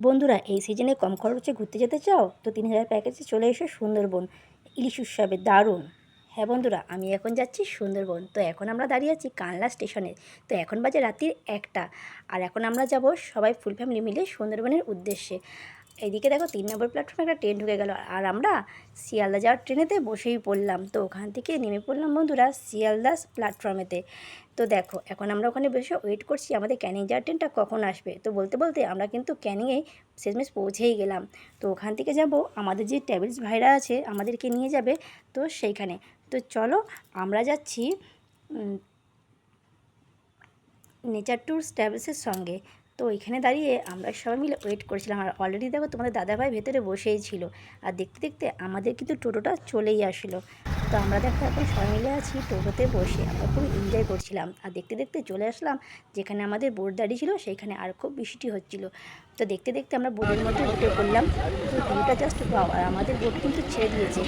বন্ধুরা, এই সিজনে কম খরচে ঘুরতে যেতে চাও তো 3000 প্যাকেজে চলে এসো সুন্দরবন ইলিশ উৎসবে। দারুণ! হ্যাঁ বন্ধুরা, আমি এখন যাচ্ছি সুন্দরবন। তো এখন আমরা দাঁড়িয়ে আছি কানলা স্টেশনে। তো এখন বাজে রাত্রির 1টা। আর এখন আমরা যাব সবাই ফুল ফ্যামিলি মিলে সুন্দরবনের উদ্দেশ্যে। এইদিকে দেখো 3 নম্বর প্ল্যাটফর্মে একটা ট্রেন ঢুকে গেল, আর আমরা শিয়ালদা যাওয়ার ট্রেনেতে বসেই পড়লাম। তো ওখান থেকে নেমে পড়লাম বন্ধুরা শিয়ালদা প্ল্যাটফর্মেতে। তো দেখো এখন আমরা ওখানে বসে ওয়েট করছি আমাদের ক্যানিং যাওয়ার ট্রেনটা কখন আসবে। তো বলতে বলতে আমরা কিন্তু ক্যানিংয়ে শেষমেশ পৌঁছেই গেলাম। তো ওখান থেকে যাব আমাদের যে ট্রাভেলস ভাইরা আছে আমাদেরকে নিয়ে যাবে তো সেইখানে। তো চলো আমরা যাচ্ছি নেচার ট্যুরস ট্রাভেলসের সঙ্গে। তো ওইখানে দাঁড়িয়ে আমরা সবাই মিলে ওয়েট করেছিলাম, আর অলরেডি দেখো তোমাদের দাদাভাই ভেতরে বসেই ছিল। আর দেখতে দেখতে আমাদের কিন্তু টোটোটা চলেই আসলো। তো আমরা দেখো এখন সবাই মিলে আছি টোটোতে বসে, আমরা খুব এনজয় করছিলাম। আর দেখতে দেখতে চলে আসলাম যেখানে আমাদের বোট দাঁড়িয়ে ছিল সেইখানে, আর খুব বৃষ্টি হচ্ছিল। তো দেখতে দেখতে আমরা বোটের মধ্যে উঠে পড়লাম। তো ভিউটা জাস্ট ওয়াও! আর আমাদের বোট কিন্তু ছেড়ে দিয়েছে,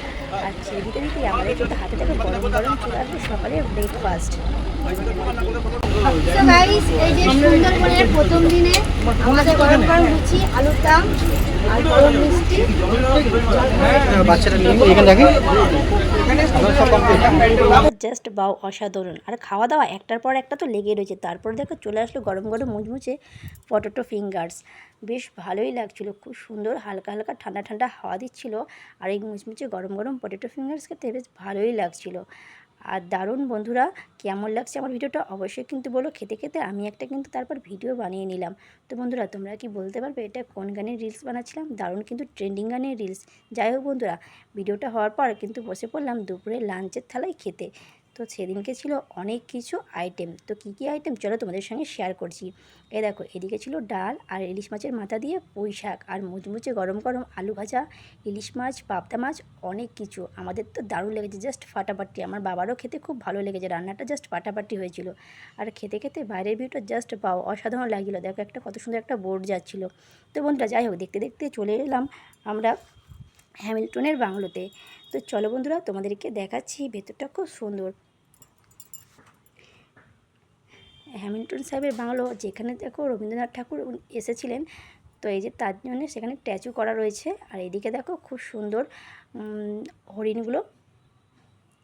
আর ছেড়ে দিতে দিতেই আমাদের কিন্তু হাতে থেকে গরম গরম চলে আসবে সকালের ব্রেকফাস্ট। তো গাইস, এই যে সুন্দরবনের প্রথম দিনে আমাদের গরম গরম লুচি, আলুর দম আর গরম মিষ্টি। বাচ্চারা নিয়ে এখানে থাকে জাস্ট বাও, অসাধারণ! আর খাওয়া দাওয়া একটার পর একটা তো লেগে রয়েছে। তারপর দেখো চলে আসলো গরম গরম মুচমুচে পটেটো ফিঙ্গার্স। বেশ ভালোই লাগছিল, খুব সুন্দর হালকা হালকা ঠান্ডা ঠান্ডা হাওয়া দিচ্ছিল। আর এই মুচমুচে গরম গরম পটেটো ফিঙ্গার্স খেতে বেশ ভালোই লাগছিল। আর দারুণ বন্ধুরা, কেমন লাগছে আমার ভিডিওটা অবশ্যই কিন্তু বলো। খেতে খেতে আমি একটা কিন্তু তারপর ভিডিও বানিয়ে নিলাম। তো বন্ধুরা, তোমরা কি বলতে পারবে এটা কোন গানের রিলস বানাচ্ছিলাম? দারুণ কিন্তু ট্রেন্ডিং গানের রিলস। যাই হোক বন্ধুরা, ভিডিওটা হওয়ার পর কিন্তু বসে পড়লাম দুপুরে লাঞ্চের থালায় খেতে। তো সেদিনকে ছিল অনেক কিছু আইটেম। তো কী কী আইটেম চলো তোমাদের সঙ্গে শেয়ার করছি। দেখো, এদিকে ছিল ডাল আর ইলিশ মাছের মাথা দিয়ে পুঁই শাক, আর মুচমুচে গরম গরম আলু ভাজা, ইলিশ মাছ, পাবদা মাছ, অনেক কিছু। আমাদের তো দারুণ লেগেছে, জাস্ট ফাটাফাটি। আমার বাবারও খেতে খুব ভালো লেগেছে, রান্নাটা জাস্ট ফাটাফাটি হয়েছিল। আর খেতে খেতে বাইরের ভিউটা জাস্ট পাও, অসাধারণ লাগছিলো। দেখো একটা কত সুন্দর একটা বোর্ড যাচ্ছিলো। তো বন্ধুরা, যাই হোক, দেখতে দেখতে চলে এলাম আমরা হ্যামিল্টনের বাংলোতে। তো চলো বন্ধুরা, তোমাদেরকে দেখাচ্ছি, ভেতরটা খুব সুন্দর। হ্যামিল্টন সাহেবের বাংলো, যেখানে দেখো রবীন্দ্রনাথ ঠাকুর এসেছিলেন। তো এই যে তার জন্য সেখানে স্ট্যাচু করা রয়েছে। আর এদিকে দেখো খুব সুন্দর হরিণগুলো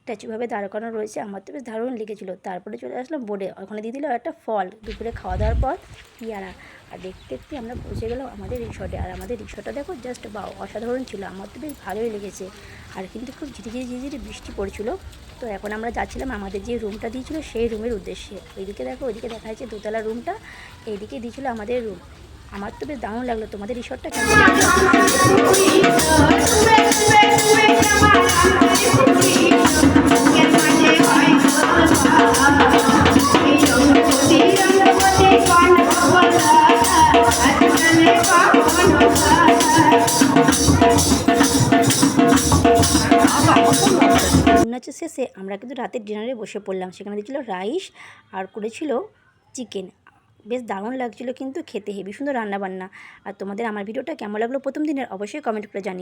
স্ট্যাচুভাবে দাঁড় করানো রয়েছে। আমার তো বেশ দারুণ লেগেছিলো। তারপরে চলে আসলাম বোর্ডে, ওখানে দিয়ে দিল একটা ফল দুপুরে খাওয়া দাওয়ার পর, পিয়ারা। আর দেখতে দেখতে আমরা পৌঁছে গেলাম আমাদের রিসর্টে। আর আমাদের রিসর্টটা দেখো জাস্ট বাও, অসাধারণ ছিল। আমার তো বেশ ভালোই লেগেছে। আর কিন্তু খুব ঝিরিঝিরি ঝিরিঝিরি বৃষ্টি পড়ছিল। তো এখন আমরা যাচ্ছিলাম আমাদের যে রুমটা দিয়েছিল সেই রুমের উদ্দেশ্যে। ওইদিকে দেখো, ওইদিকে দেখা যাচ্ছে দোতলা রুমটা, এইদিকে দিয়েছিল আমাদের রুম। আমার তো বেশ দারুণ লাগলো। তোমাদের রিসর্টটা কেমন নাচের শেষে আমরা কিন্তু রাতের ডিনারে বসে পড়লাম। সেখানে দিয়েছিল রাইস আর করেছিল চিকেন। বেশ দারুণ লাগছিলো কিন্তু খেতে, হেবি সুন্দর রান্নাবান্না। আর তোমাদের আমার ভিডিওটা কেমন লাগলো প্রথম দিনের অবশ্যই কমেন্ট করে জানিও।